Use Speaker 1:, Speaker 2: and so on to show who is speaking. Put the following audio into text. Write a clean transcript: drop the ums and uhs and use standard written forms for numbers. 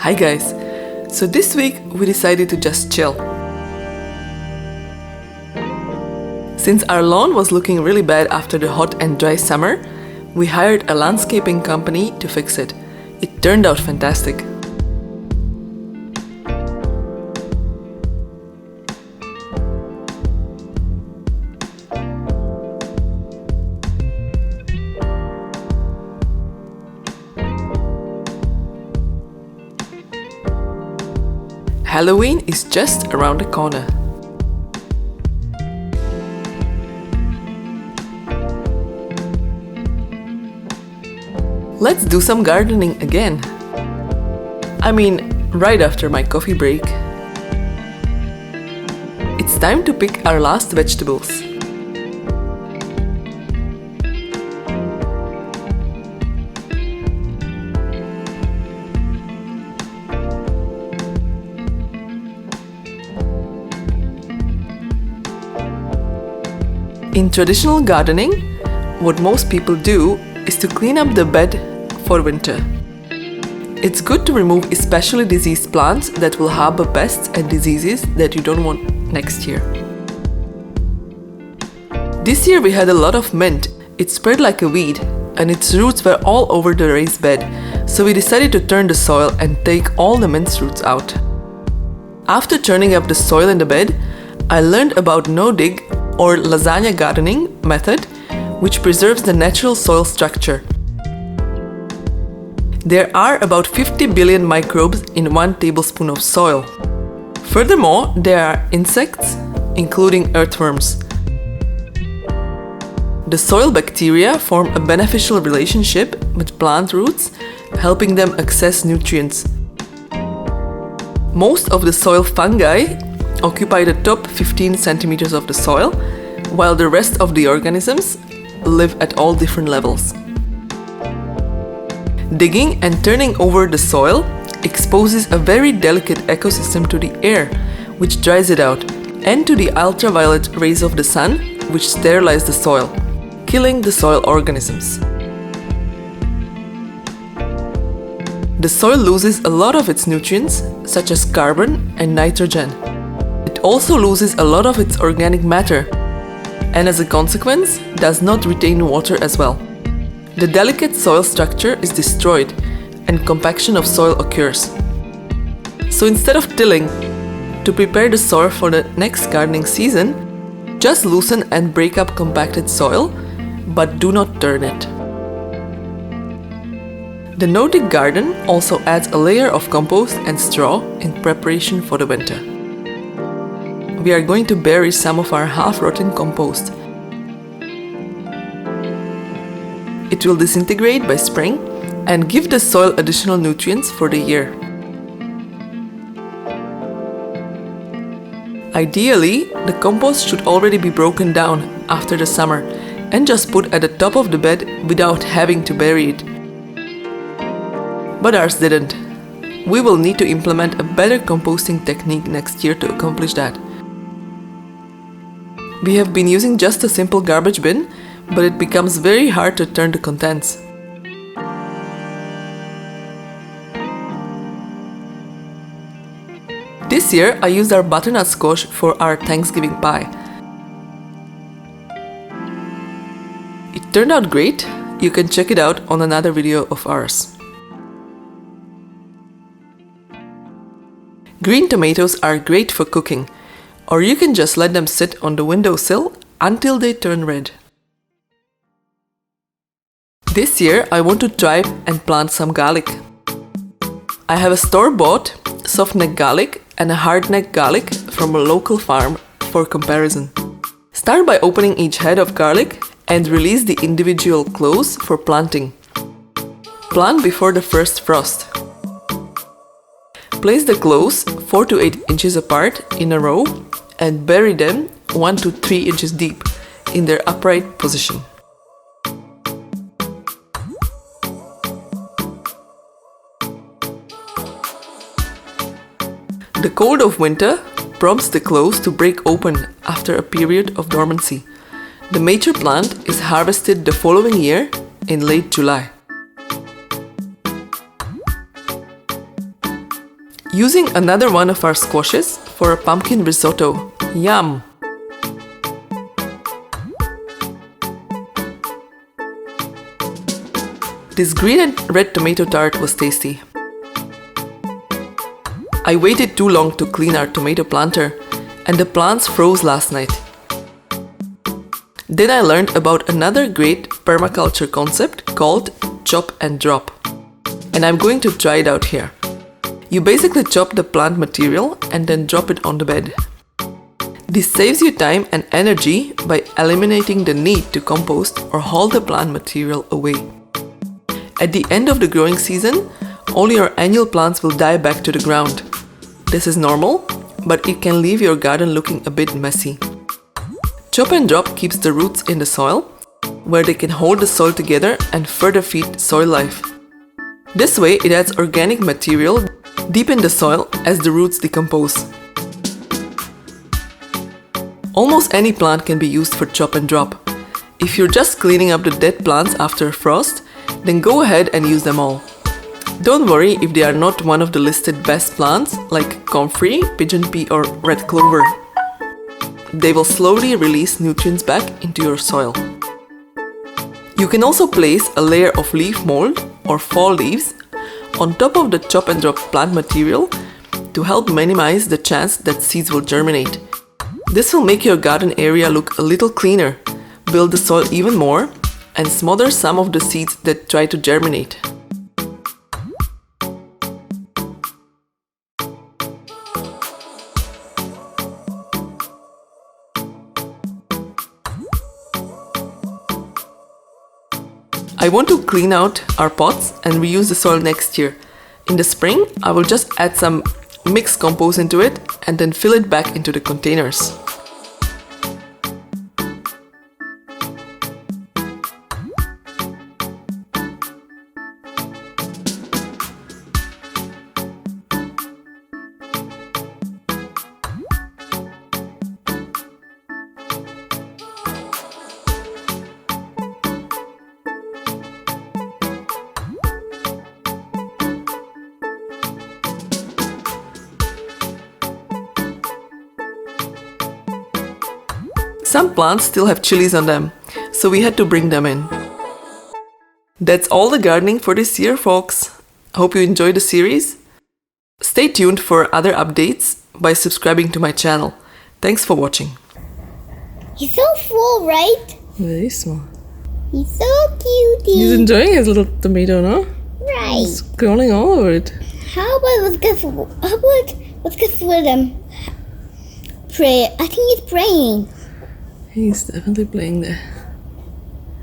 Speaker 1: Hi guys! So this week we decided to just chill. Since our lawn was looking really bad after the hot and dry summer, we hired a landscaping company to fix it. It turned out fantastic. Halloween is just around the corner. Let's do some gardening again. I mean, right after my coffee break. It's time to pick our last vegetables. In traditional gardening, what most people do is to clean up the bed for winter. It's good to remove especially diseased plants that will harbor pests and diseases that you don't want next year. This year we had a lot of mint. It spread like a weed and its roots were all over the raised bed, so we decided to turn the soil and take all the mint roots out. After turning up the soil in the bed, I learned about no-dig or lasagna gardening method, which preserves the natural soil structure. There are about 50 billion microbes in 1 tablespoon of soil. Furthermore, there are insects, including earthworms. The soil bacteria form a beneficial relationship with plant roots, helping them access nutrients. Most of the soil fungi occupy the top 15 centimeters of the soil, while the rest of the organisms live at all different levels. Digging and turning over the soil exposes a very delicate ecosystem to the air, which dries it out, and to the ultraviolet rays of the sun, which sterilize the soil, killing the soil organisms. The soil loses a lot of its nutrients, such as carbon and nitrogen. It also loses a lot of its organic matter, and as a consequence, does not retain water as well. The delicate soil structure is destroyed, and compaction of soil occurs. So instead of tilling, to prepare the soil for the next gardening season, just loosen and break up compacted soil, but do not turn it. The no-dig garden also adds a layer of compost and straw in preparation for the winter. We are going to bury some of our half-rotten compost. It will disintegrate by spring and give the soil additional nutrients for the year. Ideally, the compost should already be broken down after the summer and just put at the top of the bed without having to bury it. But ours didn't. We will need to implement a better composting technique next year to accomplish that. We have been using just a simple garbage bin, but it becomes very hard to turn the contents. This year I used our butternut squash for our Thanksgiving pie. It turned out great. You can check it out on another video of ours. Green tomatoes are great for cooking, or you can just let them sit on the windowsill until they turn red. This year I want to try and plant some garlic. I have a store-bought soft-neck garlic and a hard-neck garlic from a local farm for comparison. Start by opening each head of garlic and release the individual cloves for planting. Plant before the first frost. Place the cloves 4 to 8 inches apart in a row and bury them 1 to 3 inches deep in their upright position. The cold of winter prompts the cloves to break open after a period of dormancy. The mature plant is harvested the following year in late July. Using another one of our squashes for a pumpkin risotto. Yum! This green and red tomato tart was tasty. I waited too long to clean our tomato planter, and the plants froze last night. Then I learned about another great permaculture concept called chop and drop. And I'm going to try it out here. You basically chop the plant material and then drop it on the bed. This saves you time and energy by eliminating the need to compost or haul the plant material away. At the end of the growing season, all your annual plants will die back to the ground. This is normal, but it can leave your garden looking a bit messy. Chop and drop keeps the roots in the soil, where they can hold the soil together and further feed soil life. This way, it adds organic material deep in the soil as the roots decompose. Almost any plant can be used for chop and drop. If you're just cleaning up the dead plants after a frost, then go ahead and use them all. Don't worry if they are not one of the listed best plants like comfrey, pigeon pea or red clover. They will slowly release nutrients back into your soil. You can also place a layer of leaf mold or fall leaves on top of the chop and drop plant material to help minimize the chance that seeds will germinate. This will make your garden area look a little cleaner, build the soil even more, and smother some of the seeds that try to germinate. I want to clean out our pots and reuse the soil next year. In the spring, I will just add some mixed compost into it and then fill it back into the containers. Some plants still have chilies on them, so we had to bring them in. That's all the gardening for this year, folks. Hope you enjoyed the series. Stay tuned for other updates by subscribing to my channel. Thanks for watching.
Speaker 2: He's so full, right?
Speaker 1: Very small.
Speaker 2: He's so cutie.
Speaker 1: He's enjoying his little tomato, no?
Speaker 2: Right.
Speaker 1: He's crawling all over it.
Speaker 2: How about let's go with him? Pray. I think he's praying.
Speaker 1: He's definitely playing there.